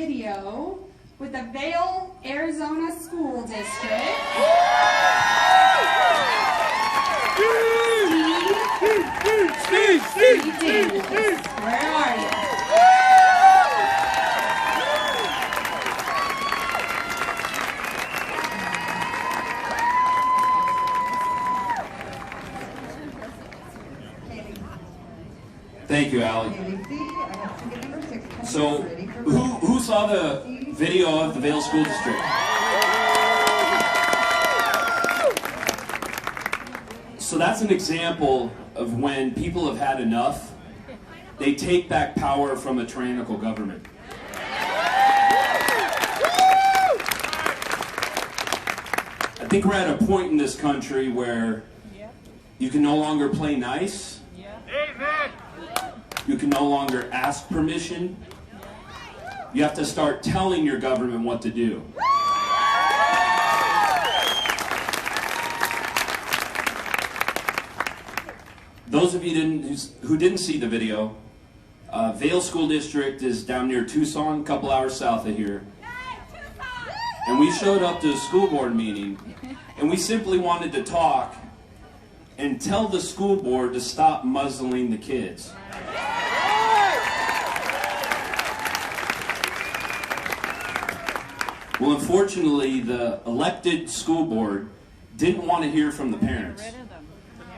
video with the Vail, Arizona School District. Steve, where are you? Thank you, Allie. So, who saw the video of the Vail School District? So that's an example of when people have had enough, they take back power from a tyrannical government. I think we're at a point in this country where you can no longer play nice. You can no longer ask permission. You have to start telling your government what to do. Those of you who didn't see the video, Vail School District is down near Tucson, a couple hours south of here. And we showed up to a school board meeting, and we simply wanted to talk and tell the school board to stop muzzling the kids. Well, unfortunately, the elected school board didn't want to hear from the parents.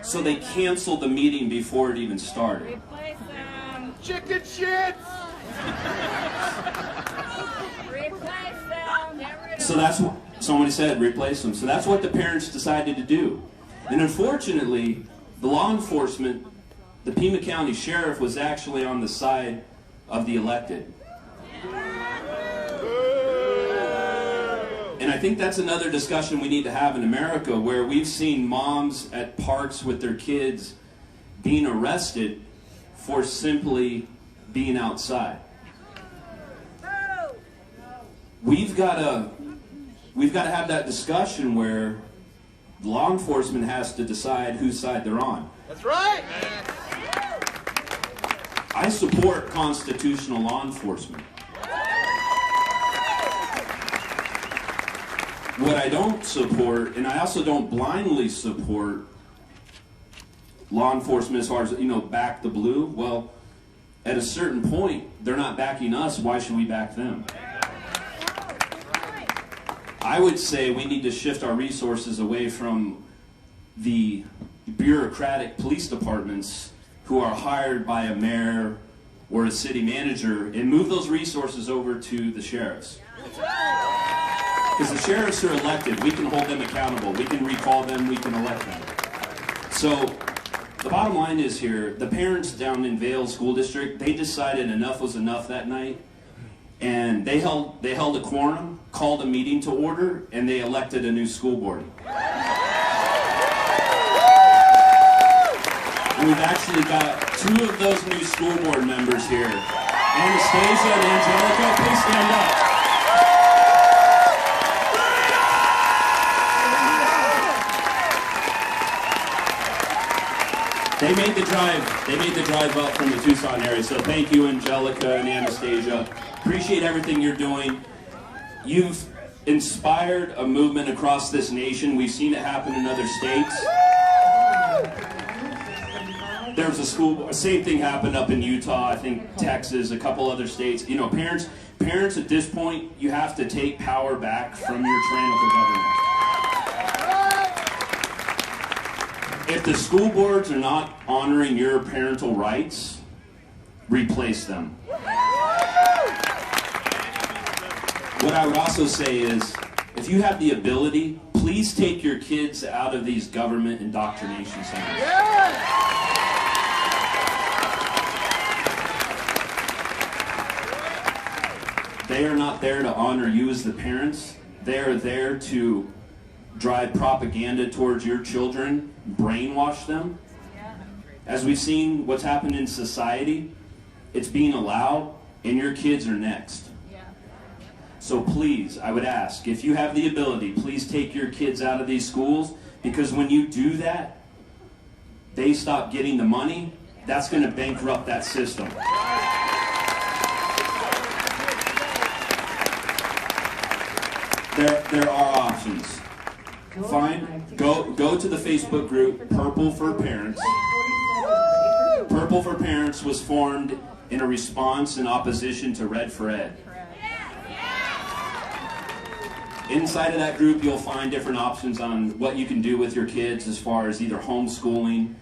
So they canceled the meeting before it even started. Replace them. Chicken shits! Replace them. So that's what somebody said, replace them. So that's what the parents decided to do. And unfortunately, the law enforcement, the Pima County Sheriff, was actually on the side of the elected. And I think that's another discussion we need to have in America, where we've seen moms at parks with their kids being arrested for simply being outside. We've got to have that discussion where law enforcement has to decide whose side they're on. That's right! I support constitutional law enforcement. What I don't support, and I also don't blindly support law enforcement as far as, back the blue. Well, at a certain point, they're not backing us. Why should we back them? I would say we need to shift our resources away from the bureaucratic police departments who are hired by a mayor or a city manager and move those resources over to the sheriffs. Because the sheriffs are elected, we can hold them accountable, we can recall them, we can elect them. So the bottom line is here, the parents down in Vail School District, they decided enough was enough that night, and they held a quorum, called a meeting to order, and they elected a new school board. And we've actually got 2 of those new school board members here. Anastasia and Angelica, please stand up. They made the drive up from the Tucson area, so thank you, Angelica and Anastasia. Appreciate everything you're doing. You've inspired a movement across this nation. We've seen it happen in other states. There's same thing happened up in Utah, I think Texas, a couple other states. Parents at this point, you have to take power back from your tyrannical government. If the school boards are not honoring your parental rights, replace them. What I would also say is, if you have the ability, please take your kids out of these government indoctrination centers. They are not there to honor you as the parents. They are there to drive propaganda towards your children, brainwash them. As we've seen what's happened in society, it's being allowed, and your kids are next. So please, I would ask, if you have the ability, please take your kids out of these schools, because when you do that, they stop getting the money. That's going to bankrupt that system. There are options. Go to the Facebook group Purple for Parents. Purple for Parents was formed in a response in opposition to Red for Ed. Inside of that group, you'll find different options on what you can do with your kids as far as either homeschooling,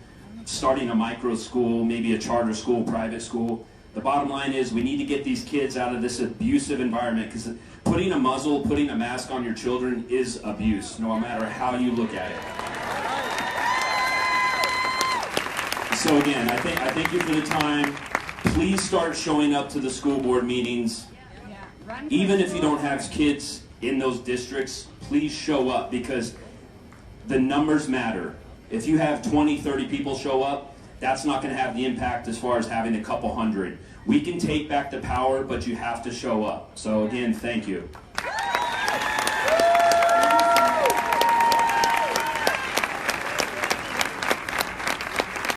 starting a micro school, maybe a charter school, private school. The bottom line is we need to get these kids out of this abusive environment, because putting a muzzle, putting a mask on your children is abuse, no matter how you look at it. So again, I thank you for the time. Please start showing up to the school board meetings. Even if you don't have kids in those districts, please show up, because the numbers matter. If you have 20, 30 people show up, that's not going to have the impact as far as having a couple hundred. We can take back the power, but you have to show up. So again, thank you.